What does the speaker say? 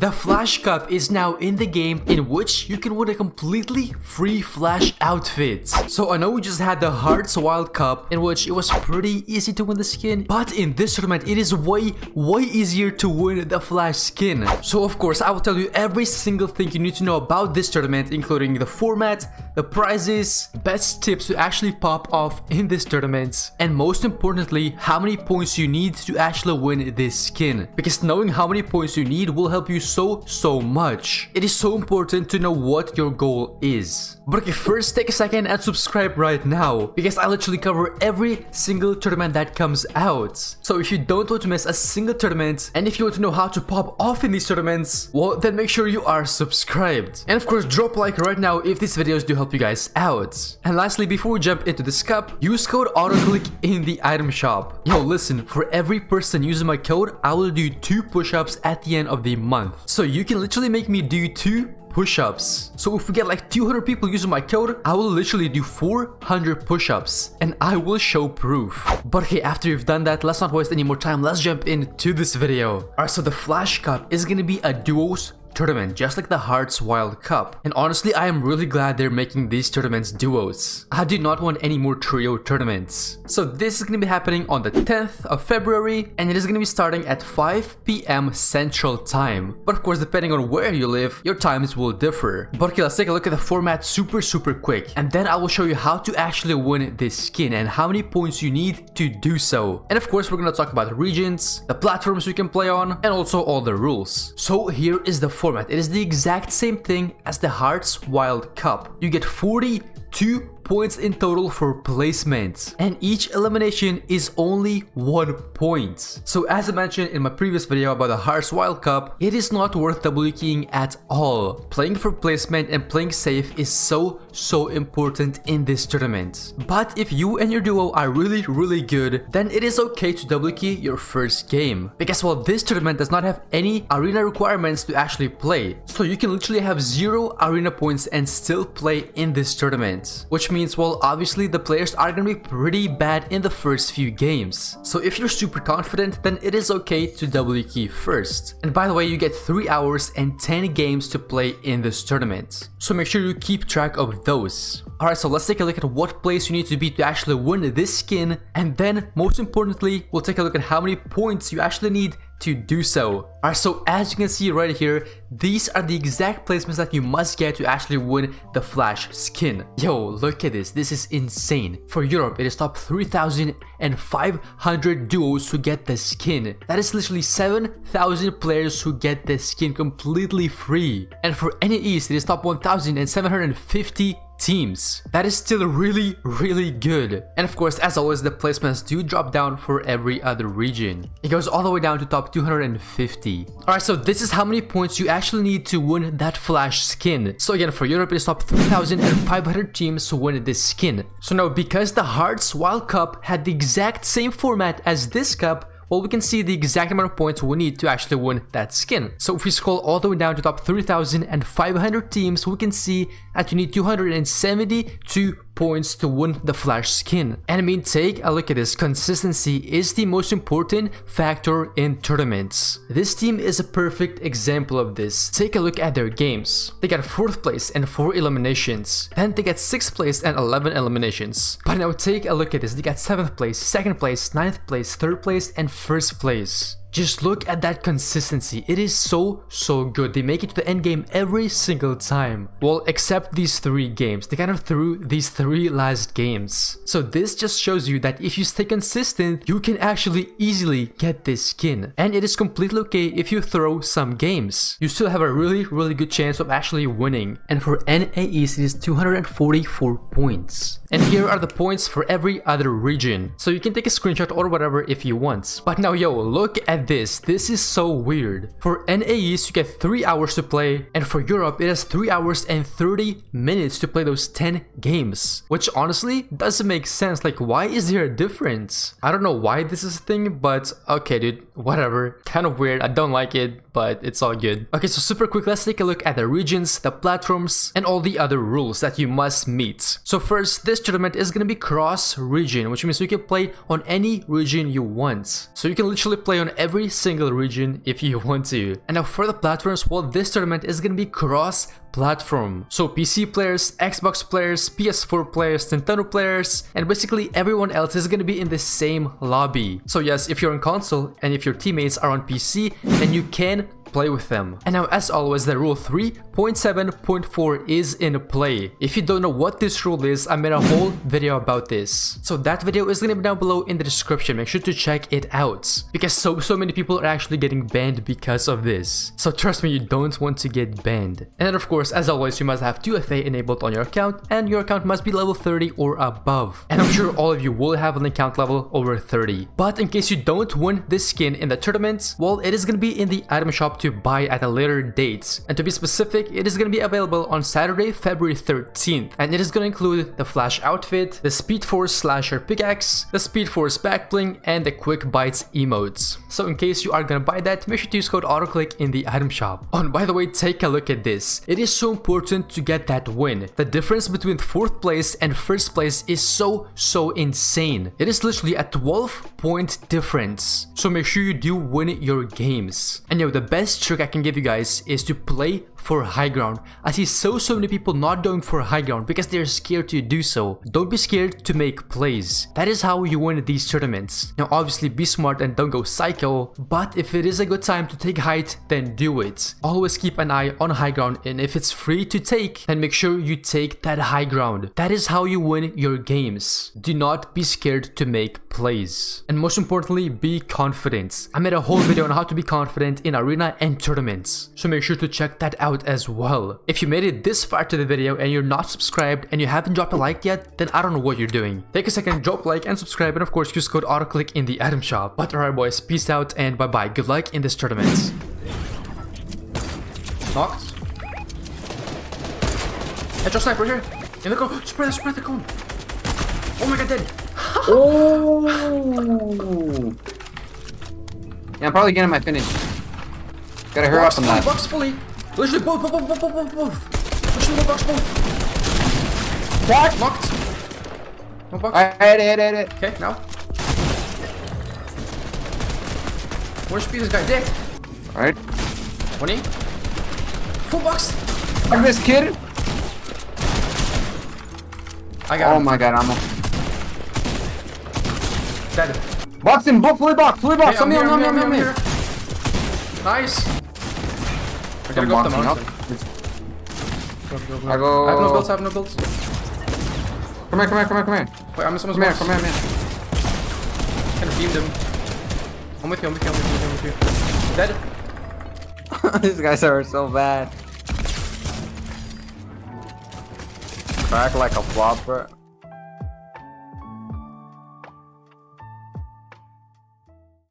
The Flash Cup is now in the game, in which you can win a completely free Flash outfit. So I know we just had the Hearts Wild Cup, in which it was pretty easy to win the skin, but in this tournament it is way easier to win the Flash skin. So of course I will tell you every single thing you need to know about this tournament, including the format, the prizes, best tips to actually pop off in this tournament, and most importantly, how many points you need to actually win this skin. Because knowing how many points you need will help you so much. It is so important to know what your goal is. But okay, first take a second and subscribe right now, because I literally cover every single tournament that comes out. So if you don't want to miss a single tournament, and if you want to know how to pop off in these tournaments, well, then make sure you are subscribed. And of course, drop a like right now if these videos do help you guys out. And lastly, before we jump into this cup, use code AUTOCLICK in the item shop. Yo, listen, for every person using my code, I will do 2 push-ups at the end of the month. So you can literally make me do 2 push-ups. So if we get like 200 people using my code, I will literally do 400 push-ups, and I will show proof. But okay, after you've done that, let's not waste any more time. Let's jump into this video. Alright, so the Flash Cup is gonna be a duos tournament, just like the Hearts Wild Cup. And honestly, I am really glad they're making these tournaments duos. I do not want any more trio tournaments. So this is going to be happening on the 10th of February, and it is going to be starting at 5 p.m. Central Time. But of course, depending on where you live, your times will differ. But okay, let's take a look at the format super quick, and then I will show you how to actually win this skin and how many points you need to do so. And of course, we're going to talk about regions, the platforms you can play on, and also all the rules. So here is the format. It is the exact same thing as the Hearts Wild Cup. You get 42 points in total for placement, and each elimination is only 1 point. So as I mentioned in my previous video about the Hearts Wild Cup, it is not worth double keying at all. Playing for placement and playing safe is so important in this tournament. But if you and your duo are really good, then it is okay to double key your first game, because well, this tournament does not have any arena requirements to actually play. So you can literally have 0 arena points and still play in this tournament, which means, well, obviously the players are gonna be pretty bad in the first few games. So if you're super confident, then it is okay to double key first. And by the way, you get 3 hours and 10 games to play in this tournament, so make sure you keep track of those. Alright, so let's take a look at what place you need to be to actually win this skin, and then most importantly, we'll take a look at how many points you actually need to do so. Alright, so as you can see right here, these are the exact placements that you must get to actually win the Flash skin. Yo, look at this. This is insane. For Europe, it is top 3,500 duos who get the skin. That is literally 7,000 players who get the skin completely free. And for NA East, it is top 1,750 teams. That is still really good. And of course, as always, the placements do drop down for every other region. It goes all the way down to top 250. Alright, so this is how many points you actually need to win that Flash skin. So again, for Europe, it is top 3,500 teams to win this skin. So now, because the Hearts Wild Cup had the exact same format as this cup, well, we can see the exact amount of points we need to actually win that skin. So if we scroll all the way down to top 3,500 teams, we can see that you need 272 points to win the Flash skin. And I mean, take a look at this. Consistency is the most important factor in tournaments. This team is a perfect example of this. Take a look at their games. They got 4th place and 4 eliminations. Then they got 6th place and 11 eliminations. But now take a look at this. They got 7th place, 2nd place, 9th place, 3rd place, and 1st place. Just look at that consistency. It is so good. They make it to the end game every single time. Well, except these 3 games. They kind of threw these 3 last games. So this just shows you that if you stay consistent, you can actually easily get this skin. And it is completely okay if you throw some games. You still have a really good chance of actually winning. And for NA East, it is 244 points. And here are the points for every other region. So you can take a screenshot or whatever if you want. But now, yo, look at this. This is so weird. For NA East, you get 3 hours to play, and for Europe, it has 3 hours and 30 minutes to play those 10 games. Which honestly doesn't make sense. Like, why is there a difference? I don't know why this is a thing, but okay, dude, whatever. Kind of weird. I don't like it, but it's all good. Okay, so super quick, let's take a look at the regions, the platforms, and all the other rules that you must meet. So first, this tournament is gonna be cross region, which means you can play on any region you want. So you can literally play on every every single region if you want to. And now for the platforms, well, this tournament is gonna be cross-platform. So PC players, Xbox players, PS4 players, Nintendo players, and basically everyone else is gonna be in the same lobby. So yes, if you're on console and if your teammates are on PC, then you can play with them. And now as always, the rule 3.7.4 is in play. If you don't know what this rule is, I made a whole video about this. So that video is gonna be down below in the description. Make sure to check it out because so many people are actually getting banned because of this. So trust me, you don't want to get banned. And then of course, as always, you must have 2FA enabled on your account and your account must be level 30 or above. And I'm sure all of you will have an account level over 30. But in case you don't win this skin in the tournament, well, it is gonna be in the item shop to buy at a later date. And to be specific, it is going to be available on Saturday, February 13th. And it is going to include the Flash outfit, the Speed Force Slasher pickaxe, the Speed Force back bling, and the Quick Bites emotes. So in case you are going to buy that, make sure to use code AUTOCLICK in the item shop. Oh, and by the way, take a look at this. It is so important to get that win. The difference between 4th place and 1st place is so insane. It is literally a 12-point difference. So make sure you do win your games. And the best trick I can give you guys is to play for high ground. I see so many people not going for high ground because they're scared to do so. Don't be scared to make plays. That is how you win these tournaments. Now obviously be smart and don't go psycho, but if it is a good time to take height, then do it. Always keep an eye on high ground, and if it's free to take, then make sure you take that high ground. That is how you win your games. Do not be scared to make plays. And most importantly, be confident. I made a whole video on how to be confident in arena and tournaments, so make sure to check that out as well. If you made it this far to the video and you're not subscribed and you haven't dropped a like yet, then I don't know what you're doing. Take a second, drop a like and subscribe, and of course use code AUTOCLICK in the item shop. But alright boys, peace out and bye bye. Good luck in this tournament. Knocked. Headshot sniper here. In the cone. Spread the cone. Oh my god, dead. Oh. Yeah, I'm probably getting my finish. Gotta hurry up on that. Box fully. Literally both. Literally box both. What? Knocked. No box. I hit it. Okay, now. Where's speed this guy? Dick. Alright. 20. Full box. Look at this kid. I got him. Oh my god, I'm dead. Box him, fully box. Okay, I'm here. Nice. I gotta go up the mountain. Go. I go. I have no builds. Come here. Wait, I'm in someone's box. Come here, man. Kind of beamed him. I'm with you. Dead. These guys are so bad. Crack like a flopper.